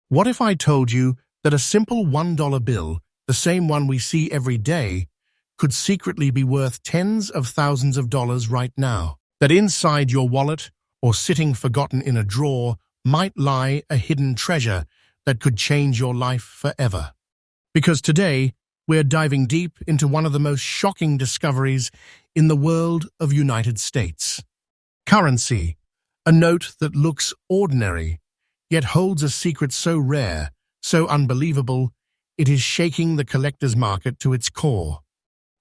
What if I told you that a simple $1 bill, the same one we see every day, could secretly be worth tens of thousands of dollars right now? That inside your wallet or sitting forgotten in a drawer might lie a hidden treasure that could change your life forever. Because today, we're diving deep into one of the most shocking discoveries in the world of United States. Currency, a note that looks ordinary, yet holds a secret so rare, so unbelievable, it is shaking the collector's market to its core.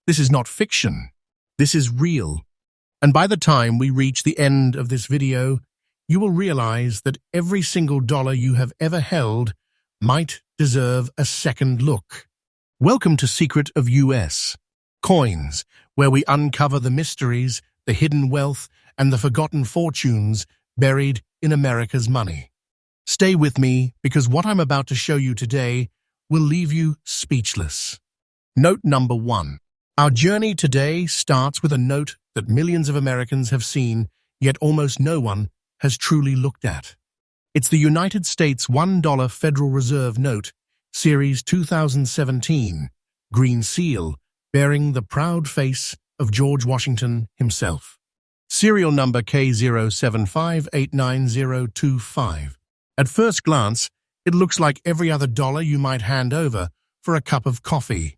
This is not fiction. This is real. And by the time we reach the end of this video, you will realize that every single dollar you have ever held might deserve a second look. Welcome to Secret of US Coins, where we uncover the mysteries, the hidden wealth, and the forgotten fortunes buried in America's money. Stay with me, because what I'm about to show you today will leave you speechless. Note number 1. Our journey today starts with a note that millions of Americans have seen, yet almost no one has truly looked at. It's the United States $1 Federal Reserve note, Series 2017, green seal, bearing the proud face of George Washington himself. Serial number K075899025. At first glance, it looks like every other dollar you might hand over for a cup of coffee.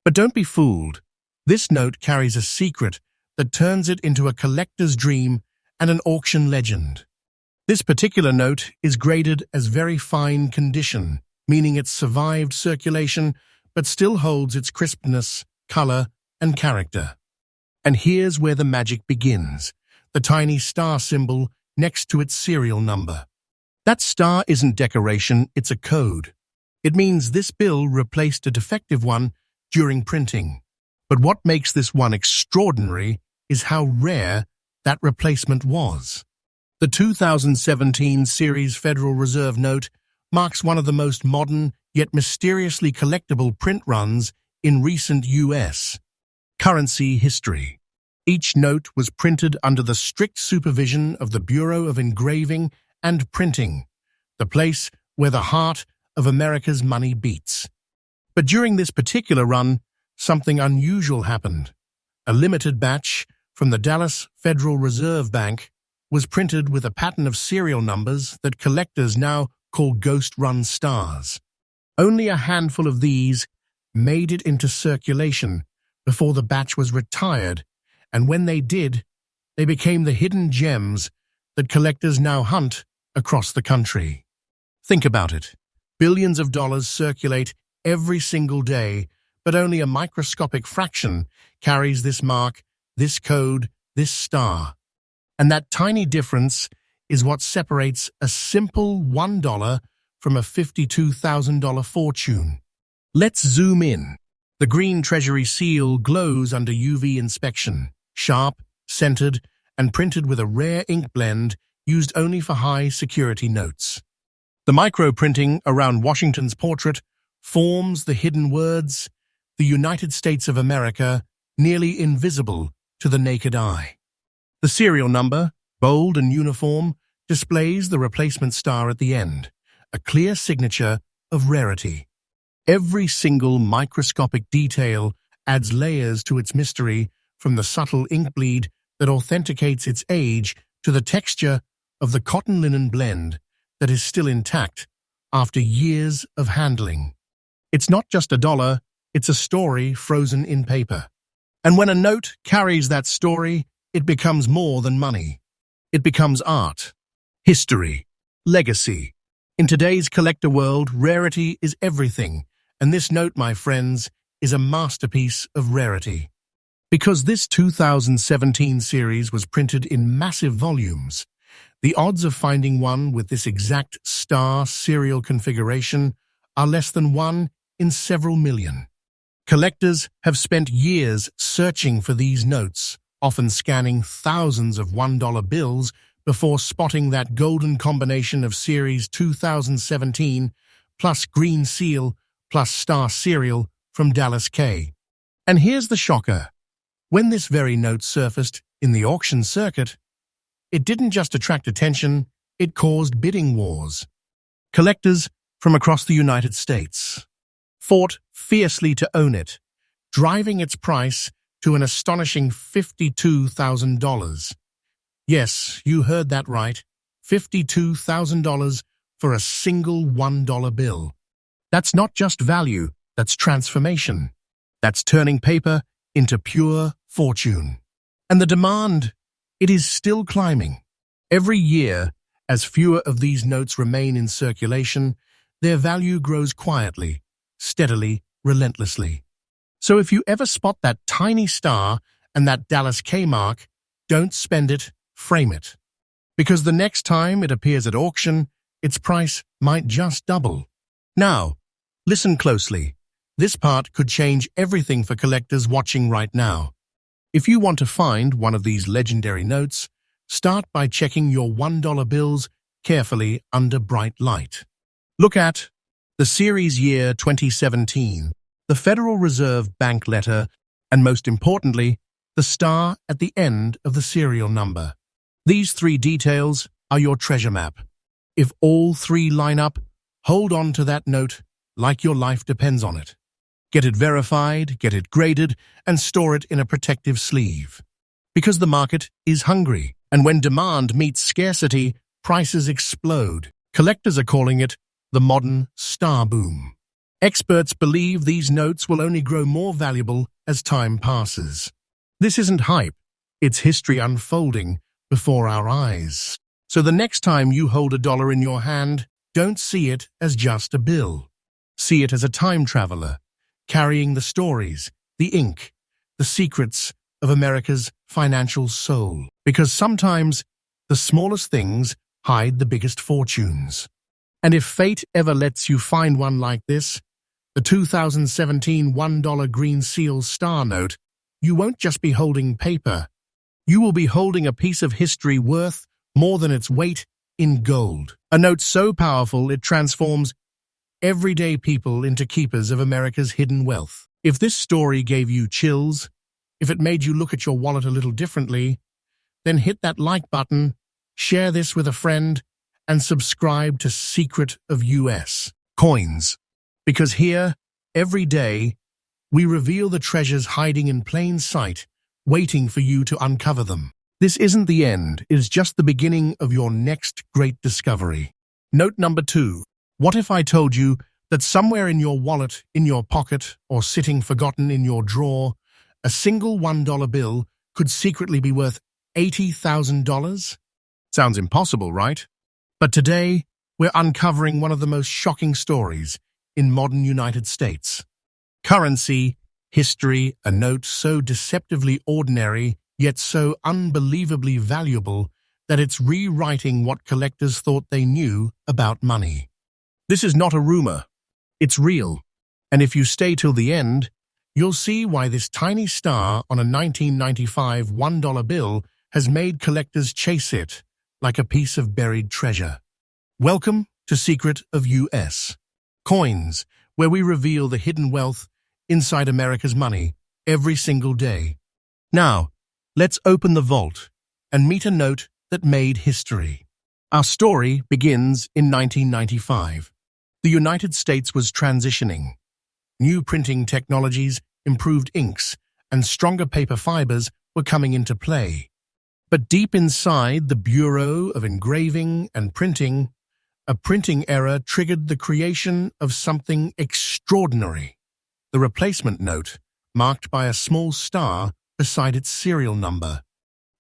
But don't be fooled. This note carries a secret that turns it into a collector's dream and an auction legend. This particular note is graded as very fine condition, meaning it's survived circulation but still holds its crispness, color, and character. And here's where the magic begins: the tiny star symbol next to its serial number. That star isn't decoration, it's a code. It means this bill replaced a defective one during printing. But what makes this one extraordinary is how rare that replacement was. The 2017 Series Federal Reserve note marks one of the most modern yet mysteriously collectible print runs in recent U.S. currency history. Each note was printed under the strict supervision of the Bureau of Engraving and Printing, the place where the heart of America's money beats. But during this particular run, something unusual happened. A limited batch from the Dallas Federal Reserve Bank was printed with a pattern of serial numbers that collectors now call ghost-run stars. Only a handful of these made it into circulation before the batch was retired, and when they did, they became the hidden gems that collectors now hunt across the country. Think about it. Billions of dollars circulate every single day, but only a microscopic fraction carries this mark, this code, this star. And that tiny difference is what separates a simple $1 from a $52,000 fortune. Let's zoom in. The green treasury seal glows under UV inspection, sharp, centered, and printed with a rare ink blend used only for high-security notes. The micro-printing around Washington's portrait forms the hidden words, "The United States of America," nearly invisible to the naked eye. The serial number, bold and uniform, displays the replacement star at the end, a clear signature of rarity. Every single microscopic detail adds layers to its mystery, from the subtle ink bleed that authenticates its age to the texture of the cotton linen blend that is still intact after years of handling. It's not just a dollar, it's a story frozen in paper. And when a note carries that story, it becomes more than money. It becomes art, history, legacy. In today's collector world, rarity is everything, and this note, my friends, is a masterpiece of rarity. Because this 2017 series was printed in massive volumes, the odds of finding one with this exact star serial configuration are less than 1 in several million. Collectors have spent years searching for these notes, often scanning thousands of $1 bills before spotting that golden combination of Series 2017 plus green seal plus star serial from Dallas K. And here's the shocker. When this very note surfaced in the auction circuit, it didn't just attract attention, it caused bidding wars. Collectors from across the United States, fought fiercely to own it, driving its price to an astonishing $52,000. Yes, you heard that right, $52,000 for a single $1 bill. That's not just value, that's transformation. That's turning paper into pure fortune. And the demand, it is still climbing. Every year, as fewer of these notes remain in circulation, their value grows quietly, steadily, relentlessly. So if you ever spot that tiny star and that Dallas K mark, don't spend it, frame it. Because the next time it appears at auction, its price might just double. Now, listen closely. This part could change everything for collectors watching right now. If you want to find one of these legendary notes, start by checking your $1 bills carefully under bright light. Look at the series year 2017, the Federal Reserve Bank letter, and most importantly, the star at the end of the serial number. These three details are your treasure map. If all three line up, hold on to that note like your life depends on it. Get it verified, get it graded, and store it in a protective sleeve. Because the market is hungry, and when demand meets scarcity, prices explode. Collectors are calling it the modern star boom. Experts believe these notes will only grow more valuable as time passes. This isn't hype, it's history unfolding before our eyes. So the next time you hold a dollar in your hand, don't see it as just a bill. See it as a time traveler, carrying the stories, the ink, the secrets of America's financial soul. Because sometimes the smallest things hide the biggest fortunes. And if fate ever lets you find one like this, the 2017 $1 Green Seal Star Note, you won't just be holding paper. You will be holding a piece of history worth more than its weight in gold. A note so powerful it transforms everyday people into keepers of America's hidden wealth. If this story gave you chills, if it made you look at your wallet a little differently, then hit that like button, share this with a friend, and subscribe to Secret of US Coins. Because here, every day, we reveal the treasures hiding in plain sight, waiting for you to uncover them. This isn't the end, it is just the beginning of your next great discovery. Note number 2. What if I told you that somewhere in your wallet, in your pocket, or sitting forgotten in your drawer, a single $1 bill could secretly be worth $80,000? Sounds impossible, right? But today, we're uncovering one of the most shocking stories in modern United States. Currency, history, a note so deceptively ordinary, yet so unbelievably valuable that it's rewriting what collectors thought they knew about money. This is not a rumor. It's real. And if you stay till the end, you'll see why this tiny star on a 1995 $1 bill has made collectors chase it like a piece of buried treasure. Welcome to Secret of US Coins, where we reveal the hidden wealth inside America's money every single day. Now, let's open the vault and meet a note that made history. Our story begins in 1995. The United States was transitioning. New printing technologies, improved inks, and stronger paper fibers were coming into play. But deep inside the Bureau of Engraving and Printing, a printing error triggered the creation of something extraordinary. The replacement note, marked by a small star beside its serial number.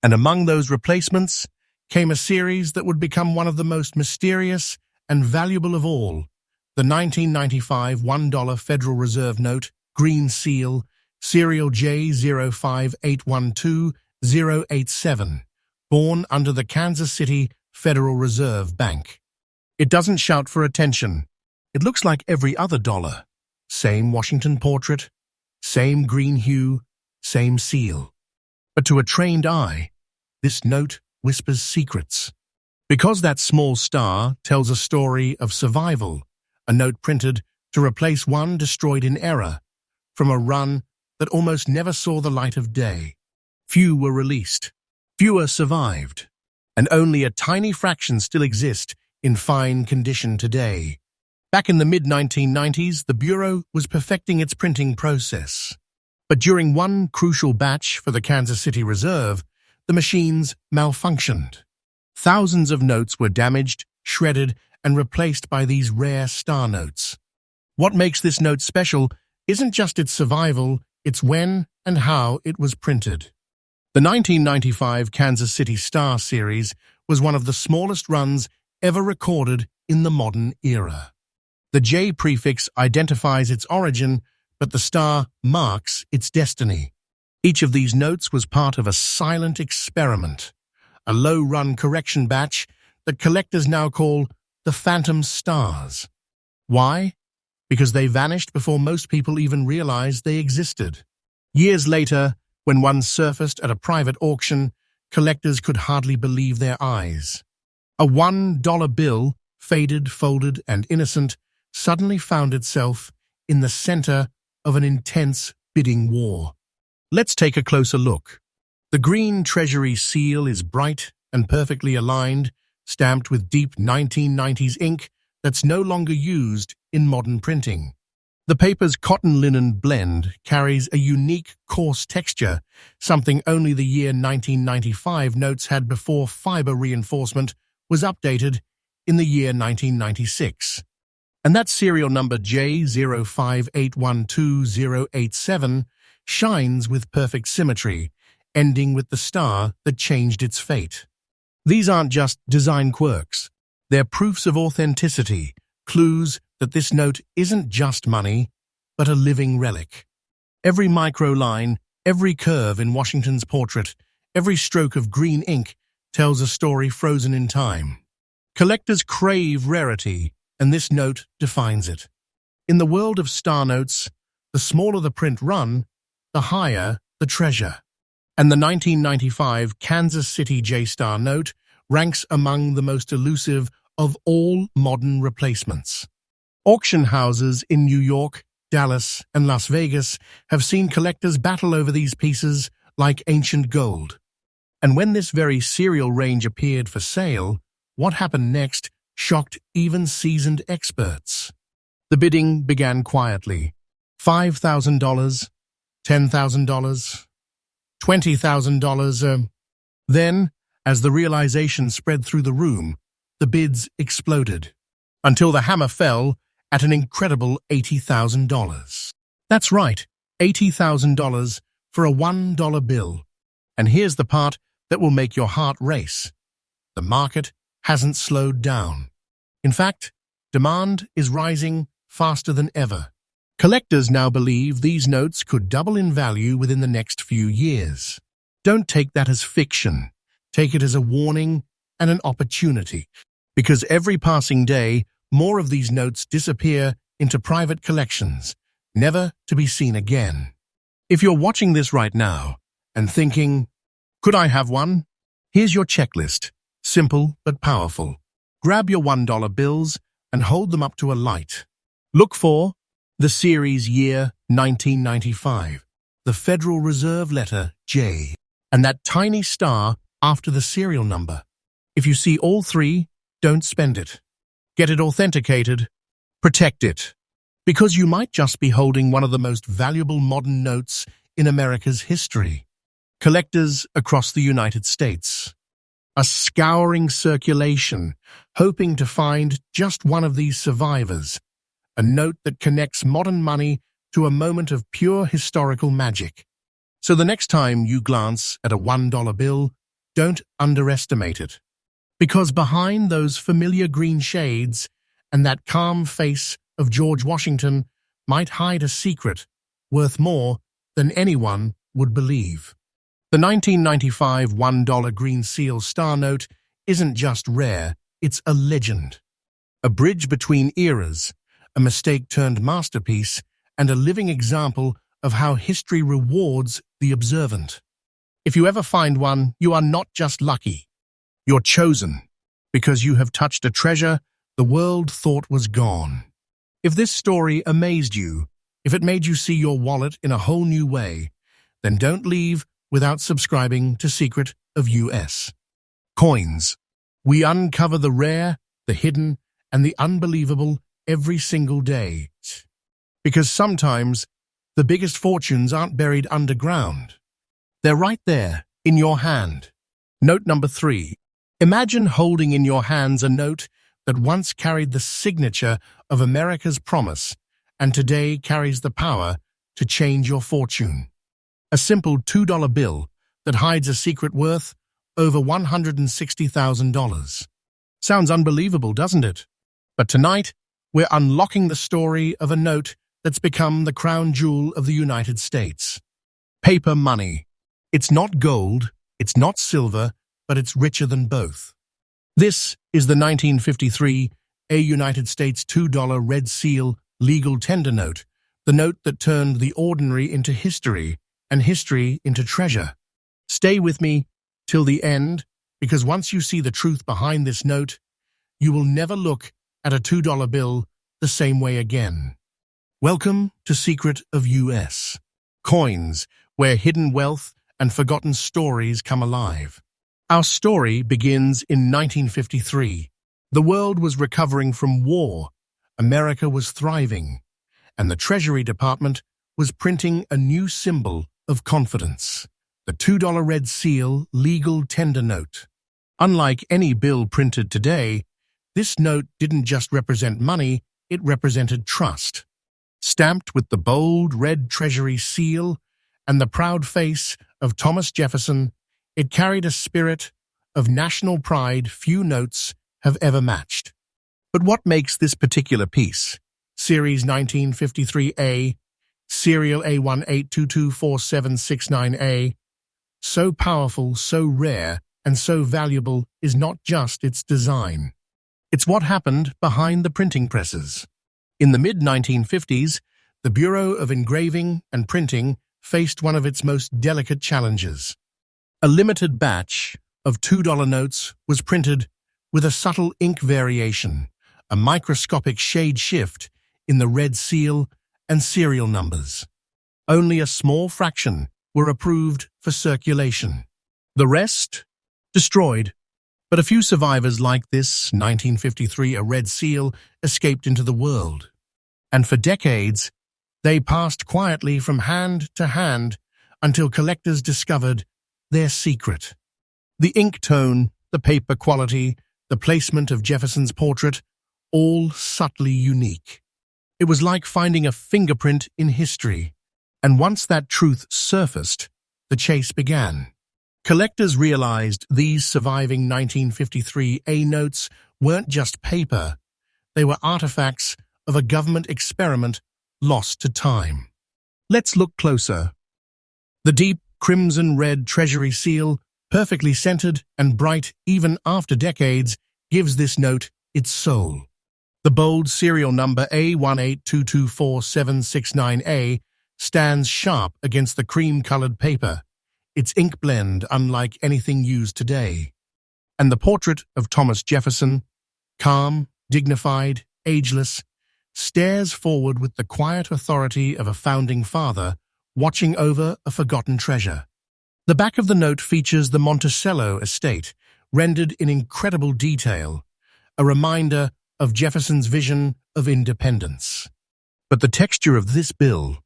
And among those replacements came a series that would become one of the most mysterious and valuable of all, the 1995 $1 Federal Reserve Note, Green Seal, serial J05812-087, born under the Kansas City Federal Reserve Bank. It doesn't shout for attention. It looks like every other dollar. Same Washington portrait, same green hue, same seal. But to a trained eye, this note whispers secrets. Because that small star tells a story of survival, a note printed to replace one destroyed in error, from a run that almost never saw the light of day. Few were released, fewer survived, and only a tiny fraction still exist in fine condition today. Back in the mid-1990s, the Bureau was perfecting its printing process. But during one crucial batch for the Kansas City Reserve, the machines malfunctioned. Thousands of notes were damaged, shredded, and replaced by these rare star notes. What makes this note special isn't just its survival, it's when and how it was printed. The 1995 Kansas City Star series was one of the smallest runs ever recorded in the modern era. The J prefix identifies its origin, but the star marks its destiny. Each of these notes was part of a silent experiment, a low-run correction batch that collectors now call the Phantom Stars. Why? Because they vanished before most people even realized they existed. Years later, when one surfaced at a private auction, collectors could hardly believe their eyes. A $1 bill, faded, folded, and innocent, suddenly found itself in the center of an intense bidding war. Let's take a closer look. The green Treasury seal is bright and perfectly aligned, stamped with deep 1990s ink that's no longer used in modern printing. The paper's cotton-linen blend carries a unique, coarse texture, something only the year 1995 notes had before fiber reinforcement was updated in the year 1996. And that serial number J058120087 shines with perfect symmetry, ending with the star that changed its fate. These aren't just design quirks. They're proofs of authenticity, clues that this note isn't just money, but a living relic. Every micro-line, every curve in Washington's portrait, every stroke of green ink tells a story frozen in time. Collectors crave rarity, and this note defines it. In the world of star notes, the smaller the print run, the higher the treasure. And the 1995 Kansas City J-Star note ranks among the most elusive of all modern replacements. Auction houses in New York, Dallas, and Las Vegas have seen collectors battle over these pieces like ancient gold. And when this very serial range appeared for sale, what happened next shocked even seasoned experts. The bidding began quietly. $5,000, $10,000, $20,000. Then, as the realization spread through the room, the bids exploded, until the hammer fell at an incredible $80,000. That's right, $80,000 for a $1 bill. And here's the part that will make your heart race. The market hasn't slowed down. In fact, demand is rising faster than ever. Collectors now believe these notes could double in value within the next few years. Don't take that as fiction. Take it as a warning and an opportunity. Because every passing day, more of these notes disappear into private collections, never to be seen again. If you're watching this right now and thinking, could I have one? Here's your checklist, simple but powerful. Grab your $1 bills and hold them up to a light. Look for the series year 1995, the Federal Reserve letter J, and that tiny star after the serial number. If you see all three, don't spend it. Get it authenticated. Protect it. Because you might just be holding one of the most valuable modern notes in America's history. Collectors across the United States are scouring circulation, hoping to find just one of these survivors, a note that connects modern money to a moment of pure historical magic. So the next time you glance at a $1 bill, don't underestimate it. Because behind those familiar green shades and that calm face of George Washington might hide a secret worth more than anyone would believe. The 1995 $1 green seal star note isn't just rare, it's a legend. A bridge between eras, a mistake-turned masterpiece, and a living example of how history rewards the observant. If you ever find one, you are not just lucky. You're chosen, because you have touched a treasure the world thought was gone. If this story amazed you, if it made you see your wallet in a whole new way, then don't leave without subscribing to Secret of US. Coins. We uncover the rare, the hidden, and the unbelievable every single day. Because sometimes the biggest fortunes aren't buried underground. They're right there, in your hand. Note number 3. Imagine holding in your hands a note that once carried the signature of America's promise and today carries the power to change your fortune. A simple $2 bill that hides a secret worth over $160,000. Sounds unbelievable, doesn't it? But tonight, we're unlocking the story of a note that's become the crown jewel of the United States. Paper money. It's not gold, it's not silver, but it's richer than both. This is the 1953 United States $2 Red Seal legal tender note, the note that turned the ordinary into history and history into treasure. Stay with me till the end, because once you see the truth behind this note, you will never look at a $2 bill the same way again. Welcome to Secret of US. Coins, where hidden wealth and forgotten stories come alive. Our story begins in 1953. The world was recovering from war, America was thriving, and the Treasury Department was printing a new symbol of confidence. The $2 Red Seal legal tender note. Unlike any bill printed today, this note didn't just represent money, it represented trust. Stamped with the bold red Treasury seal and the proud face of Thomas Jefferson, it carried a spirit of national pride few notes have ever matched. But what makes this particular piece, Series 1953A, Serial A18224769A, so powerful, so rare, and so valuable is not just its design. It's what happened behind the printing presses. In the mid-1950s, the Bureau of Engraving and Printing faced one of its most delicate challenges. A limited batch of $2 notes was printed with a subtle ink variation, a microscopic shade shift in the red seal and serial numbers. Only a small fraction were approved for circulation. The rest, destroyed. But a few survivors like this 1953 a red seal escaped into the world. And for decades, they passed quietly from hand to hand until collectors discovered their secret. The ink tone, the paper quality, the placement of Jefferson's portrait, all subtly unique. It was like finding a fingerprint in history. And once that truth surfaced, the chase began. Collectors realized these surviving 1953 A notes weren't just paper. They were artifacts of a government experiment lost to time. Let's look closer. The deep crimson-red Treasury seal, perfectly centered and bright even after decades, gives this note its soul. The bold serial number A182244769A stands sharp against the cream-colored paper, its ink blend unlike anything used today. And the portrait of Thomas Jefferson, calm, dignified, ageless, stares forward with the quiet authority of a founding father watching over a forgotten treasure. The back of the note features the Monticello estate, rendered in incredible detail, a reminder of Jefferson's vision of independence. But the texture of this bill,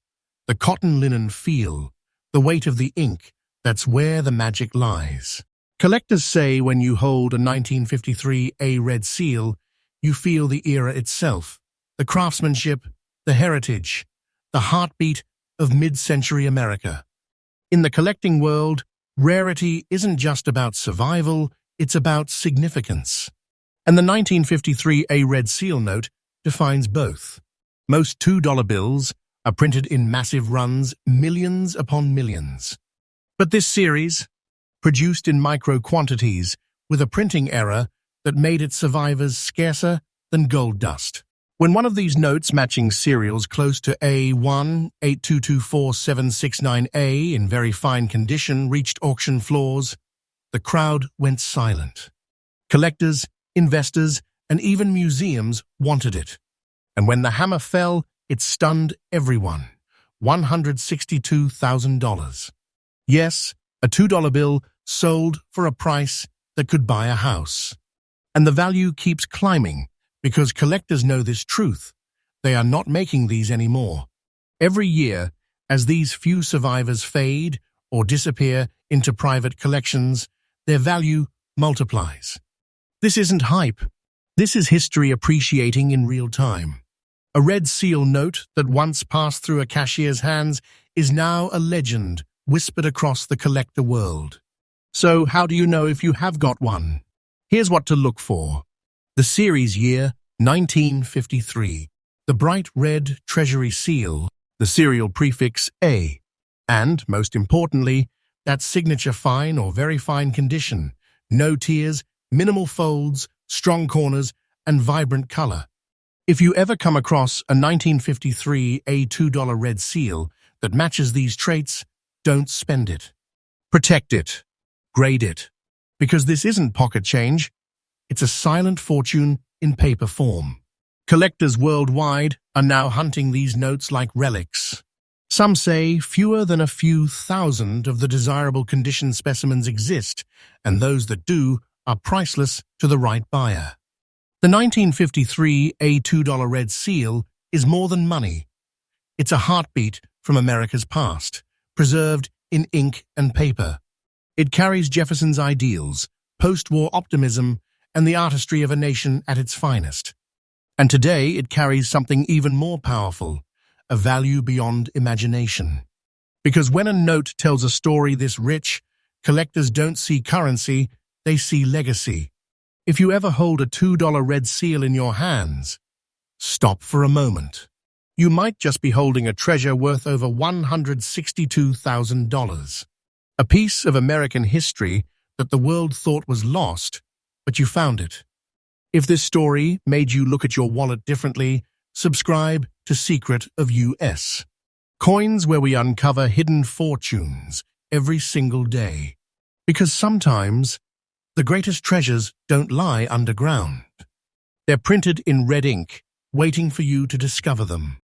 the cotton linen feel, the weight of the ink, that's where the magic lies. Collectors say when you hold a 1953 A red seal, you feel the era itself, the craftsmanship, the heritage, the heartbeat of mid-century America. In the collecting world, rarity isn't just about survival, it's about significance. And the 1953 A red seal note defines both. Most $2 bills are printed in massive runs, millions upon millions. But this series, produced in micro quantities with a printing error that made its survivors scarcer than gold dust. When one of these notes matching serials close to A182244769A in very fine condition reached auction floors, the crowd went silent. Collectors, investors, and even museums wanted it. And when the hammer fell, it stunned everyone. $162,000. Yes, a $2 bill sold for a price that could buy a house. And the value keeps climbing Because collectors know this truth. They are not making these anymore. Every year, as these few survivors fade or disappear into private collections, their value multiplies. This isn't hype. This is history appreciating in real time. A red seal note that once passed through a cashier's hands is now a legend whispered across the collector world. So, how do you know if you have got one? Here's what to look for. The series year, 1953. The bright red treasury seal, the serial prefix A. And, most importantly, that signature fine or very fine condition. No tears, minimal folds, strong corners, and vibrant color. If you ever come across a 1953 $2 red seal that matches these traits, don't spend it. Protect it. Grade it. Because this isn't pocket change. It's a silent fortune in paper form. Collectors worldwide are now hunting these notes like relics. Some say fewer than a few thousand of the desirable condition specimens exist, and those that do are priceless to the right buyer. The 1953 $2 red seal is more than money. It's a heartbeat from America's past, preserved in ink and paper. It carries Jefferson's ideals, post-war optimism, and the artistry of a nation at its finest. And today it carries something even more powerful, a value beyond imagination. Because when a note tells a story this rich, collectors don't see currency, they see legacy. If you ever hold a $2 red seal in your hands, stop for a moment. You might just be holding a treasure worth over $162,000. A piece of American history that the world thought was lost, but you found it. If this story made you look at your wallet differently, subscribe to Secret of US. Coins where we uncover hidden fortunes every single day. Because sometimes the greatest treasures don't lie underground. They're printed in red ink, waiting for you to discover them.